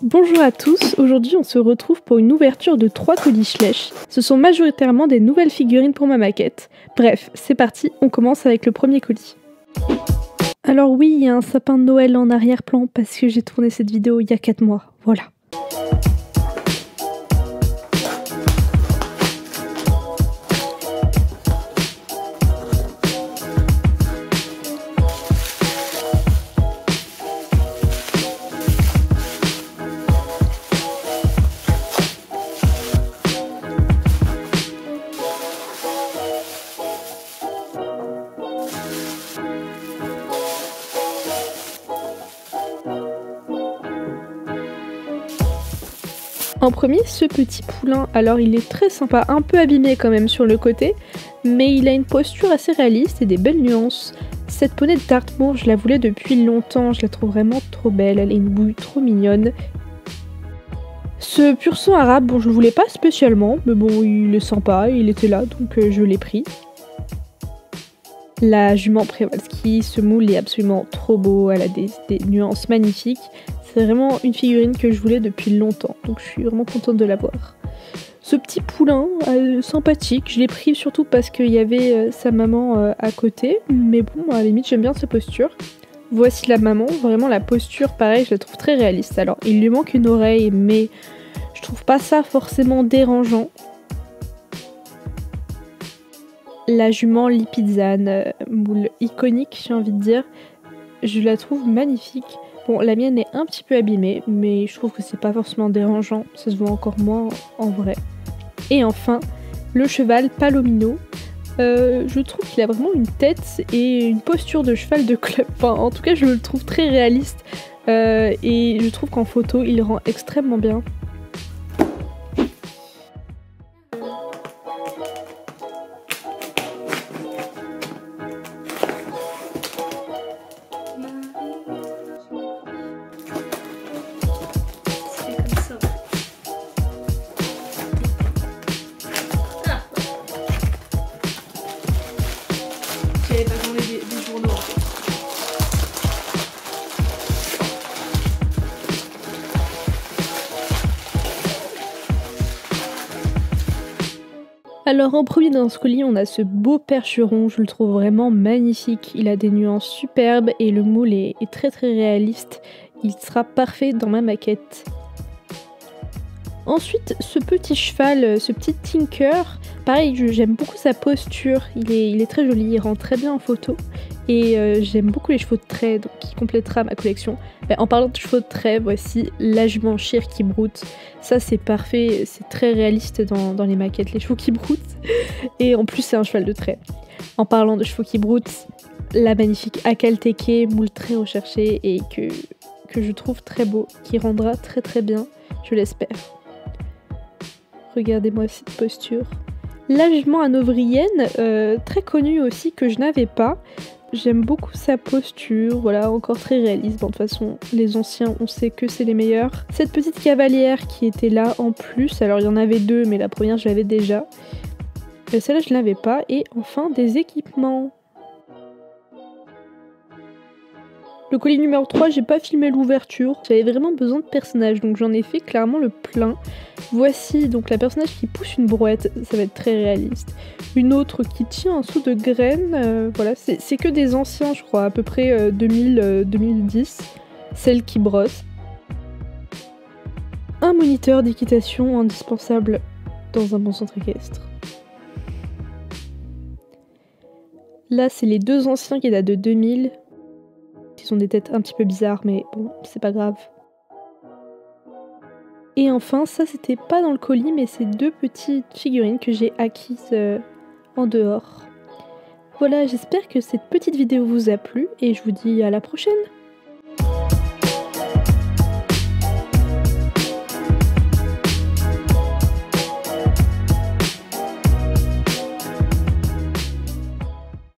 Bonjour à tous, aujourd'hui on se retrouve pour une ouverture de 3 colis Schleich. Ce sont majoritairement des nouvelles figurines pour ma maquette. Bref, c'est parti, on commence avec le premier colis. Alors oui, il y a un sapin de Noël en arrière-plan parce que j'ai tourné cette vidéo il y a 4 mois, voilà. En premier, ce petit poulain, alors il est très sympa, un peu abîmé quand même sur le côté, mais il a une posture assez réaliste et des belles nuances. Cette poney de Dartmoor, je la voulais depuis longtemps, je la trouve vraiment trop belle, elle a une bouille trop mignonne. Ce pur sang arabe, bon je le voulais pas spécialement, mais bon il est sympa, il était là donc je l'ai pris. La jument Przewalski, ce moule est absolument trop beau, elle a des nuances magnifiques. C'est vraiment une figurine que je voulais depuis longtemps, donc je suis vraiment contente de l'avoir. Ce petit poulain, sympathique, je l'ai pris surtout parce qu'il y avait sa maman à côté, mais bon, à la limite j'aime bien sa posture. Voici la maman, vraiment la posture, pareil, je la trouve très réaliste. Alors, il lui manque une oreille, mais je trouve pas ça forcément dérangeant. La jument Lipizzan, moule iconique, j'ai envie de dire, je la trouve magnifique. Bon, la mienne est un petit peu abîmée, mais je trouve que c'est pas forcément dérangeant, ça se voit encore moins en vrai. Et enfin, le cheval Palomino. Je trouve qu'il a vraiment une tête et une posture de cheval de club. Enfin, en tout cas, je le trouve très réaliste et je trouve qu'en photo, il rend extrêmement bien. J'avais pas demandé des journaux en fait. Alors en premier dans ce colis on a ce beau percheron, je le trouve vraiment magnifique, il a des nuances superbes et le moule est très réaliste, il sera parfait dans ma maquette. Ensuite ce petit cheval, ce petit Tinker, pareil j'aime beaucoup sa posture, il est très joli, il rend très bien en photo et j'aime beaucoup les chevaux de trait donc qui complétera ma collection. En parlant de chevaux de trait, voici la jument Shir qui broute, ça c'est parfait, c'est très réaliste dans les maquettes, les chevaux qui broutent et en plus c'est un cheval de trait. En parlant de chevaux qui broutent, la magnifique Akalteke, moule très recherché et que je trouve très beau, qui rendra très bien, je l'espère. Regardez-moi cette posture. La jument hanovrienne, très connue aussi, que je n'avais pas. J'aime beaucoup sa posture, voilà, encore très réaliste. Bon, de toute façon, les anciens, on sait que c'est les meilleurs. Cette petite cavalière qui était là en plus, alors il y en avait deux, mais la première je l'avais déjà. Celle-là je ne l'avais pas. Et enfin, des équipements. Le colis numéro 3, j'ai pas filmé l'ouverture, j'avais vraiment besoin de personnages, donc j'en ai fait clairement le plein. Voici donc la personnage qui pousse une brouette, ça va être très réaliste. Une autre qui tient un seau de graines, voilà, c'est que des anciens je crois, à peu près 2000-2010. Celle qui brosse. Un moniteur d'équitation indispensable dans un bon centre équestre. Là c'est les deux anciens qui datent de 2000. Ils ont des têtes un petit peu bizarres, mais bon, c'est pas grave. Et enfin, ça c'était pas dans le colis, mais c'est deux petites figurines que j'ai acquises en dehors. Voilà, j'espère que cette petite vidéo vous a plu, et je vous dis à la prochaine!